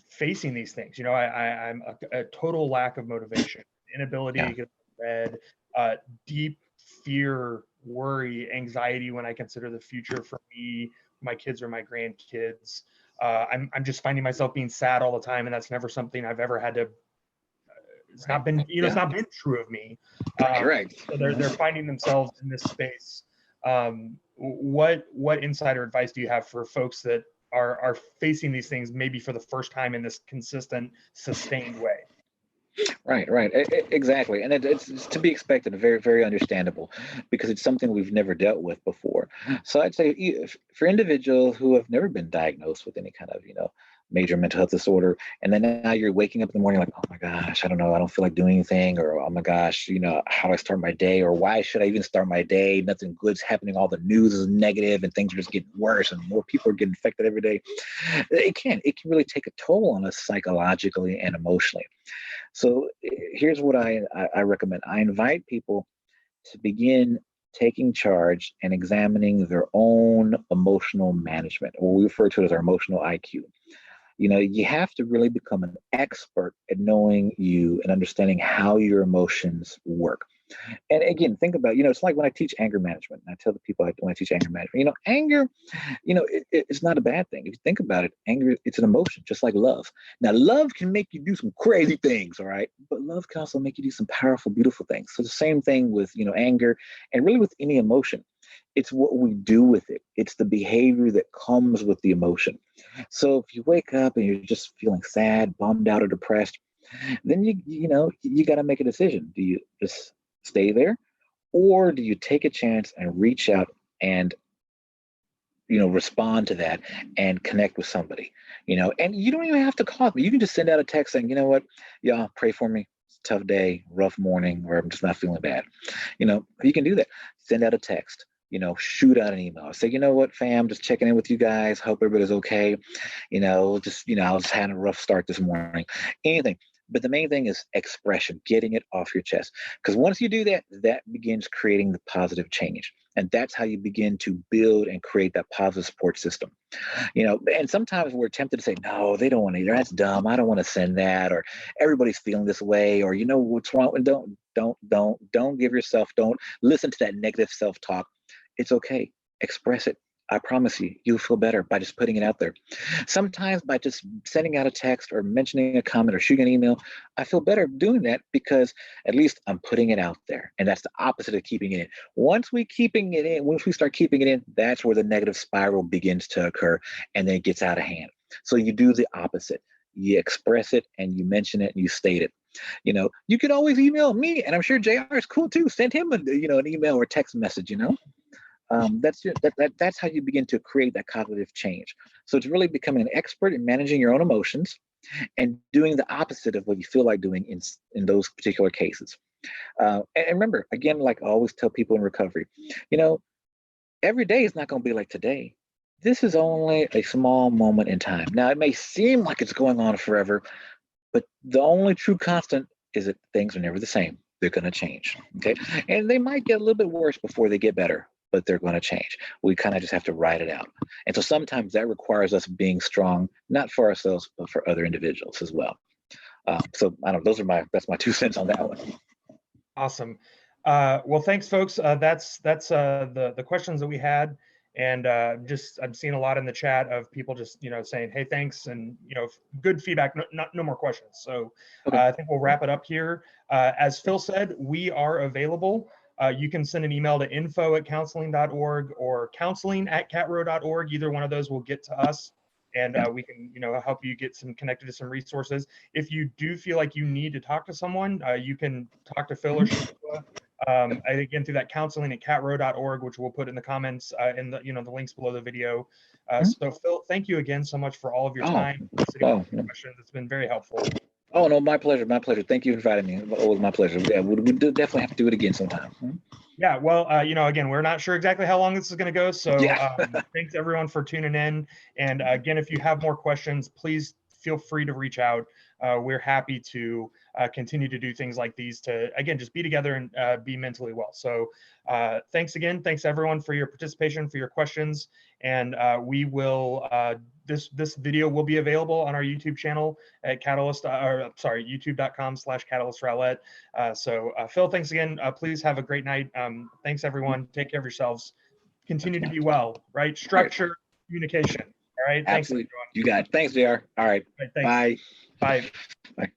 facing these things. I'm a total lack of motivation, inability to get out of bed, deep fear, worry, anxiety when I consider the future for me, my kids, or my grandkids. I'm just finding myself being sad all the time, and that's never something I've ever had to. It's not been, it's not been true of me. Right. So they're finding themselves in this space. What insider advice do you have for folks that are facing these things maybe for the first time in this consistent, sustained way? Right. Exactly. And it's to be expected, very, very understandable, because it's something we've never dealt with before. So I'd say for individuals who have never been diagnosed with any kind of, major mental health disorder, and then now you're waking up in the morning like, oh my gosh, I don't know, I don't feel like doing anything, or oh my gosh, how do I start my day, or why should I even start my day? Nothing good's happening. All the news is negative, and things are just getting worse, and more people are getting infected every day. It can really take a toll on us psychologically and emotionally. So here's what I recommend. I invite people to begin taking charge and examining their own emotional management, or we refer to it as our emotional IQ. You have to really become an expert at knowing you and understanding how your emotions work. And again, think about, it's like when I teach anger management, and I tell the people when I teach anger management, anger, it's not a bad thing. If you think about it, anger, it's an emotion, just like love. Now, love can make you do some crazy things, all right? But love can also make you do some powerful, beautiful things. So the same thing with, anger, and really with any emotion. It's what we do with it. It's the behavior that comes with the emotion. So if you wake up and you're just feeling sad, bummed out, or depressed, then you got to make a decision. Do you just stay there, or do you take a chance and reach out and respond to that and connect with somebody? And you don't even have to call me. You can just send out a text saying, y'all pray for me. It's a tough day, rough morning, or I'm just not feeling bad. You can do that. Send out a text. Shoot out an email. Say, what, fam, just checking in with you guys. Hope everybody's okay. I was just having a rough start this morning. Anything. But the main thing is expression, getting it off your chest. Because once you do that, that begins creating the positive change. And that's how you begin to build and create that positive support system. And sometimes we're tempted to say, no, they don't want to either. That's dumb. I don't want to send that. Or everybody's feeling this way. Or, what's wrong? Don't give yourself, don't listen to that negative self-talk. It's okay. Express it. I promise you'll feel better by just putting it out there. Sometimes by just sending out a text or mentioning a comment or shooting an email, I feel better doing that because at least I'm putting it out there. And that's the opposite of keeping it in. Once we start keeping it in, that's where the negative spiral begins to occur, and then it gets out of hand. So you do the opposite. You express it and you mention it and you state it. You could always email me, and I'm sure JR is cool too. Send him an email or text message, That's how you begin to create that cognitive change. So it's really becoming an expert in managing your own emotions and doing the opposite of what you feel like doing in those particular cases. And remember, again, like I always tell people in recovery, every day is not going to be like today. This is only a small moment in time. Now, it may seem like it's going on forever, but the only true constant is that things are never the same. They're going to change. Okay. And they might get a little bit worse before they get better, but they're going to change. We kind of just have to ride it out. And so sometimes that requires us being strong, not for ourselves, but for other individuals as well. So I don't know, that's my 2 cents on that one. Awesome. Well, thanks folks. That's the questions that we had. And just I'm seeing a lot in the chat of people just saying, hey, thanks, and good feedback. No more questions. So Okay. I think we'll wrap it up here. As Phil said, we are available. You can send an email to info@counseling.org or counseling@catrow.org. Either one of those will get to us, and we can help you get connected to some resources. If you do feel like you need to talk to someone, you can talk to Phil or Shaniqua. Again, through that counseling@catrow.org, which we'll put in the comments in the the links below the video. So Phil, thank you again so much for all of your time. Questions. It's been very helpful. Oh no, my pleasure, my pleasure. Thank you for inviting me. It was my pleasure. Yeah, we definitely have to do it again sometime. Yeah, well, again, we're not sure exactly how long this is going to go, so yeah. Thanks everyone for tuning in. And again, if you have more questions, please feel free to reach out. We're happy to continue to do things like these to, again, just be together and be mentally well. So thanks again. Thanks everyone for your participation, for your questions. And we will, this video will be available on our YouTube channel at youtube.com/catalyst-rowlett. So Phil, thanks again. Please have a great night. Thanks everyone. Take care of yourselves. Continue to be well, right? Structure, communication. All right. Absolutely. Thanks, everyone. You got it. Thanks, JR. All right. Thanks. Bye. Bye. Bye.